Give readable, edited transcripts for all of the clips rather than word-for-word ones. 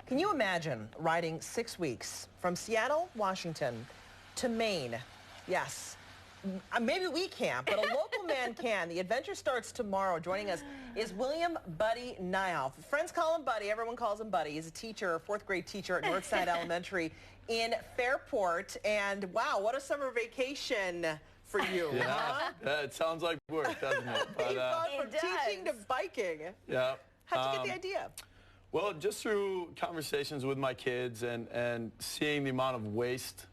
Can you imagine riding 6 weeks from Seattle, Washington to Maine? Yes. Maybe we can't, but a local man can. The adventure starts tomorrow. Joining us is William Buddy Nyhof. Friends call him Buddy. Everyone calls him Buddy. He's a teacher, a fourth grade teacher at Northside Elementary in Fairport. And wow, what a summer vacation for you. Yeah, huh? yeah, it sounds like work, doesn't it? But, You've gone from teaching to biking. Yeah. How'd you get the idea? Well, just through conversations with my kids and seeing the amount of waste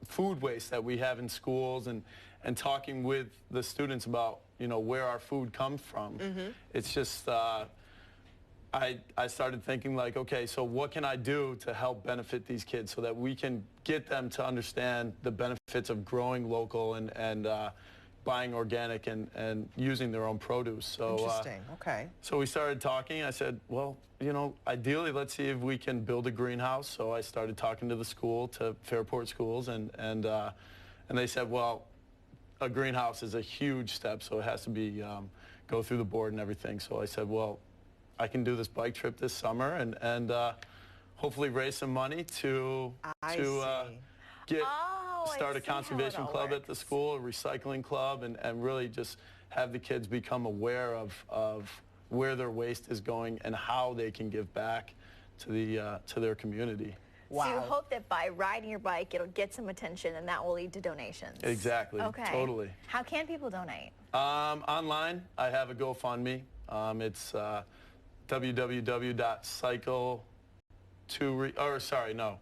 food waste that we have in schools and talking with the students about, you know, where our food comes from. It's just, I started thinking like, okay, so what can I do to help benefit these kids so that we can get them to understand the benefits of growing local and buying organic and using their own produce. So, interesting, okay. So we started talking. I said, well, you know, ideally, let's see if we can build a greenhouse. So I started talking to the school, to Fairport schools, and they said, well, a greenhouse is a huge step, so it has to be go through the board and everything. So I said, well, I can do this bike trip this summer and hopefully raise some money to start a conservation club at the school, a recycling club, and really just have the kids become aware of where their waste is going and how they can give back to their community. Wow. So you hope that by riding your bike, it'll get some attention and that will lead to donations. Exactly. Okay. Totally. How can people donate? Online, I have a GoFundMe. It's www.cycle to recycle.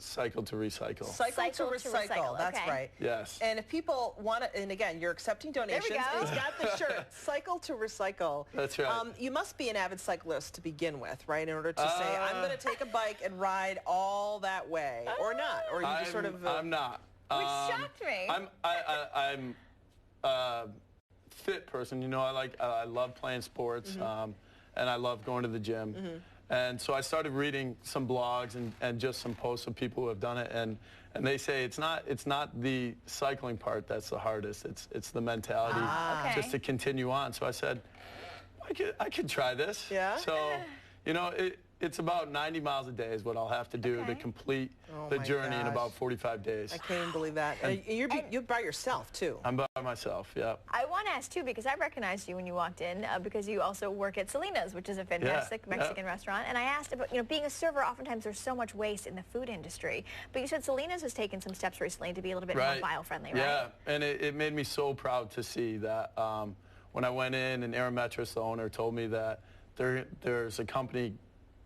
Cycle to recycle. That's okay. right. Yes. And if people want to, and again, you're accepting donations. There we go. And he's got the shirt. Cycle to recycle. That's right. You must be an avid cyclist to begin with, right? In order to say, I'm going to take a bike and ride all that way, or not, or you just sort of. I'm not. Which shocked me. I'm a fit person. You know, I love playing sports, and I love going to the gym. And so I started reading some blogs and just some posts of people who have done it, and they say it's not the cycling part that's the hardest. It's the mentality just to continue on. So I said, I could try this. Yeah. So, you know, it's about 90 miles a day is what I'll have to do to complete the journey in about 45 days. I can't even believe that. And you're by yourself, too. I'm by myself, yeah. I want to ask, too, because I recognized you when you walked in, because you also work at Selena's, which is a fantastic Mexican restaurant. And I asked about, you know, being a server, oftentimes there's so much waste in the food industry. But you said Selena's has taken some steps recently to be a little bit more bio-friendly, right? Yeah, and it made me so proud to see that when I went in and Aaron Metris, the owner, told me that there's a company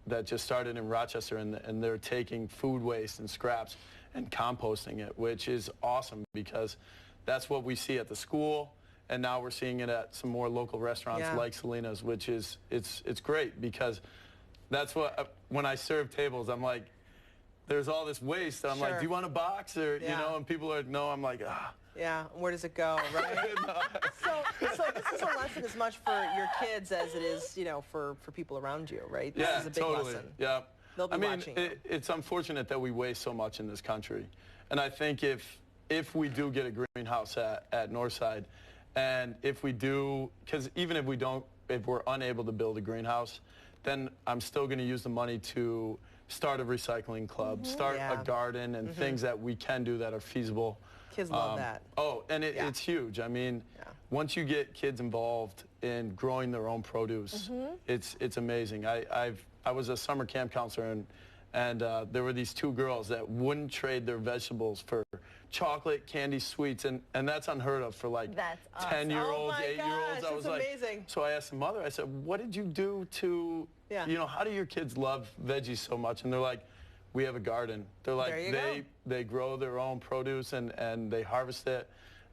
that just started in Rochester, and they're taking food waste and scraps and composting it, which is awesome because that's what we see at the school, and now we're seeing it at some more local restaurants like Selena's, which is it's great because that's what when I serve tables, I'm like, there's all this waste, and I'm like, do you want a box, or you know, and people are like, no. I'm like, ah. Yeah, where does it go, right? So this is a lesson as much for your kids as it is, you know, for people around you, right? This is a big lesson. Yeah. They'll be watching. It's unfortunate that we waste so much in this country, and I think if we do get a greenhouse at Northside, and if we do, because even if we're unable to build a greenhouse, then I'm still going to use the money to start a recycling club, start a garden, and things that we can do that are feasible. Kids love that. Oh, and it's huge. I mean, once you get kids involved in growing their own produce, it's amazing. I was a summer camp counselor, and there were these two girls that wouldn't trade their vegetables for chocolate, candy, sweets, and that's unheard of for like 10-year-olds, 8-year-olds. I was like, amazing. So I asked the mother, I said, what did you do to, you know, how do your kids love veggies so much? And they're like, we have a garden. They're like, they grow their own produce and they harvest it.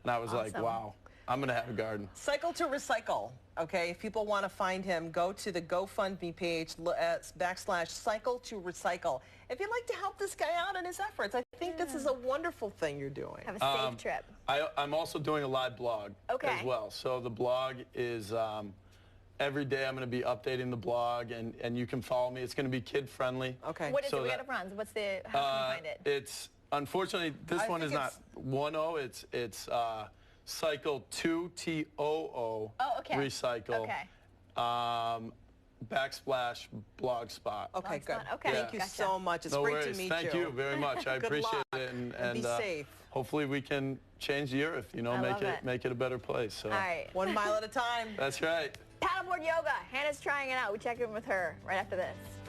And I was like, wow, I'm going to have a garden. Cycle to recycle. Okay, if people want to find him, go to the GoFundMe page, /cycle to recycle. If you'd like to help this guy out in his efforts, I think this is a wonderful thing you're doing. Have a safe trip. I'm also doing a live blog as well. So the blog is every day I'm going to be updating the blog, and you can follow me. It's going to be kid-friendly. Okay. What is it? We got to run. What's the, how can you find it? It's, unfortunately, this one is not 1-0. It's cycle 2 TOO recycle. Okay. Backsplash Blogspot. Okay, good. Okay, Thank you gotcha. so much. It's No great worries. to meet Thank you very much. I Good appreciate luck. it, And be safe. hopefully we can change the earth. You know, I love make it a better place. So. All right. 1 mile at a time. That's right. Paddleboard yoga. Hannah's trying it out. We check in with her right after this.